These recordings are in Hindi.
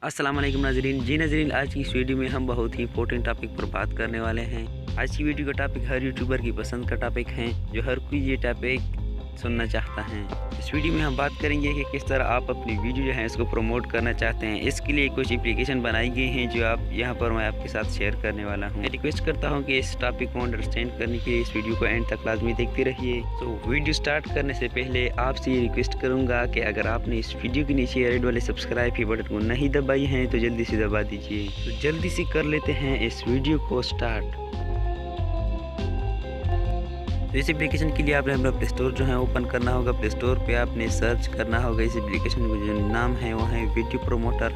अस्सलाम वालेकुम नाज़रीन। जी नाज़रीन, आज की इस वीडियो में हम बहुत ही इंपॉर्टेंट टॉपिक पर बात करने वाले हैं। आज की वीडियो का टॉपिक हर यूट्यूबर की पसंद का टॉपिक है, जो हर कोई ये टॉपिक सुनना चाहता है। इस वीडियो में हम बात करेंगे कि किस तरह आप अपनी वीडियो जो है इसको प्रमोट करना चाहते हैं। इसके लिए कुछ एप्लीकेशन बनाई गई हैं जो आप यहाँ पर मैं आपके साथ शेयर करने वाला हूँ। मैं रिक्वेस्ट करता हूँ कि इस टॉपिक को अंडरस्टैंड करने के लिए इस वीडियो को एंड तक लाजमी देखते रहिए। तो वीडियो स्टार्ट करने से पहले आपसे ये रिक्वेस्ट करूँगा कि अगर आपने इस वीडियो के नीचे रेड वाले सब्सक्राइब के बटन को नहीं दबाई हैं तो जल्दी से दबा दीजिए। तो जल्दी से कर लेते हैं इस वीडियो को स्टार्ट। तो इस एप्लीकेशन के लिए आपने अपना प्ले स्टोर जो है ओपन करना होगा। प्ले स्टोर पे आपने सर्च करना होगा इस एप्लीकेशन का जो नाम है वो है वीडियो प्रमोटर।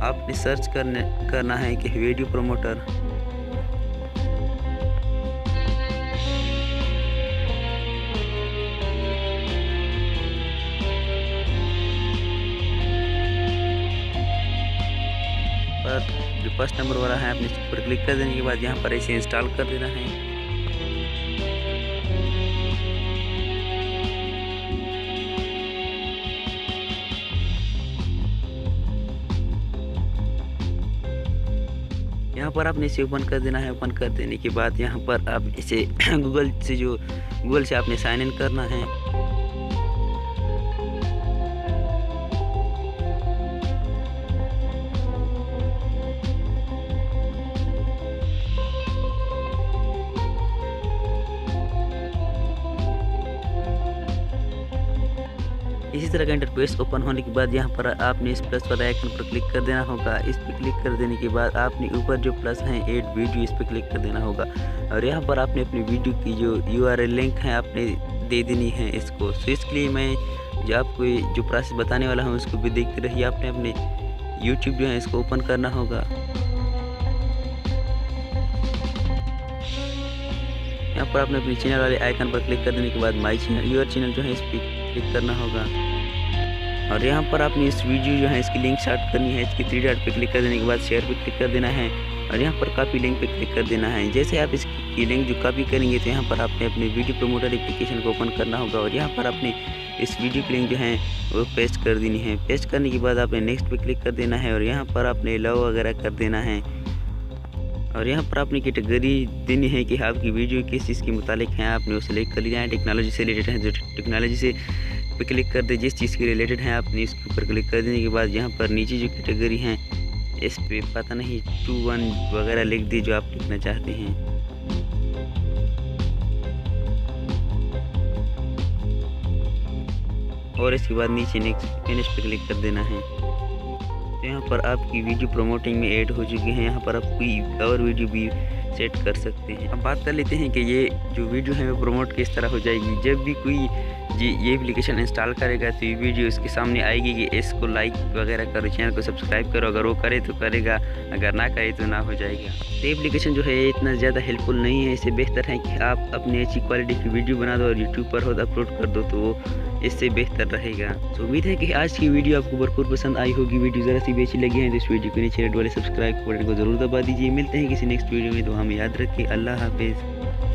आपने सर्च करना है कि वीडियो प्रमोटर। पर जो फर्स्ट नंबर वाला है आपने इस पर क्लिक कर देने के बाद यहाँ पर इसे इंस्टॉल कर देना है। यहाँ पर आपने इसे ओपन कर देना है। ओपन कर देने के बाद यहाँ पर आप इसे गूगल से आपने साइन इन करना है। इसी तरह का इंटरफेस ओपन होने के बाद यहाँ पर आपने इस प्लस वाला आइकन पर क्लिक कर देना होगा। इस पर क्लिक कर देने के बाद आपने ऊपर जो प्लस है ऐड वीडियो, इस पर क्लिक कर देना होगा और यहाँ पर आपने अपनी वीडियो की जो URL लिंक है आपने दे देनी है इसको। तो इसके लिए मैं जो आपको जो प्रोसेस बताने वाला हूँ उसको भी देखते रहिए। आपने अपने YouTube जो है इसको ओपन करना होगा। यहाँ पर आपने अपने चैनल वाले आइकन पर क्लिक कर देने के बाद माई चैनल योर चैनल जो है इस पर क्लिक करना होगा और यहाँ पर आपने इस वीडियो जो है इसकी लिंक स्टार्ट करनी है। इसकी 3 डॉट पे क्लिक कर देने के बाद शेयर पे क्लिक कर देना है और यहाँ पर कॉपी लिंक पे क्लिक कर देना है। जैसे आप इसकी लिंक जो कॉपी करेंगे तो यहाँ पर आपने अपने वीडियो प्रमोटर एप्लीकेशन को ओपन करना होगा और यहाँ पर आपने इस वीडियो की लिंक जो है वो पेस्ट कर देनी है। पेस्ट करने के बाद आपने नेक्स्ट पे क्लिक कर देना है और यहाँ पर आपने लव वगैरह कर देना है और यहाँ पर आपने कैटेगरी देनी है कि आपकी वीडियो किस चीज़ के मुतालिक है। आपने उसे सेलेक्ट कर लिया है। टेक्नोलॉजी से रिलेटेड है, जो टेक्नोलॉजी से पे क्लिक कर दे, जिस चीज़ के रिलेटेड है आपने इसके ऊपर क्लिक कर देने के बाद यहाँ पर नीचे जो कैटेगरी हैं इस पे पता नहीं 2-1 वगैरह लिख दी जो आप लिखना चाहते हैं। और इसके बाद नीचे नेक्स्ट फिनिश पे क्लिक कर देना है। तो यहाँ पर आपकी वीडियो प्रमोटिंग में ऐड हो चुकी है। यहाँ पर आप कोई और वीडियो भी सेट कर सकते हैं। अब बात कर लेते हैं कि ये जो वीडियो है वो प्रमोट किस तरह हो जाएगी। जब भी कोई ये एप्लीकेशन इंस्टॉल करेगा तो ये वीडियो इसके सामने आएगी कि इसको लाइक वगैरह करो, चैनल को सब्सक्राइब करो। अगर वो करे तो करेगा, अगर ना करे तो ना हो जाएगा। तो एप्लीकेशन जो है इतना ज़्यादा हेल्पफुल नहीं है। इससे बेहतर है कि आप अपनी अच्छी क्वालिटी की वीडियो बना दो और यूट्यूब पर खुद अपलोड कर दो, तो वो इससे बेहतर रहेगा। तो उम्मीद है कि आज की वीडियो आपको भरपूर पसंद आई होगी। वीडियो ज़रा सी भी अच्छी लगी है तो इस वीडियो को नीचे रेड वाले सब्सक्राइब बटन को जरूर दबा दीजिए। मिलते हैं किसी नेक्स्ट वीडियो में, तो हमें याद रखिए। अल्लाह हाफिज़।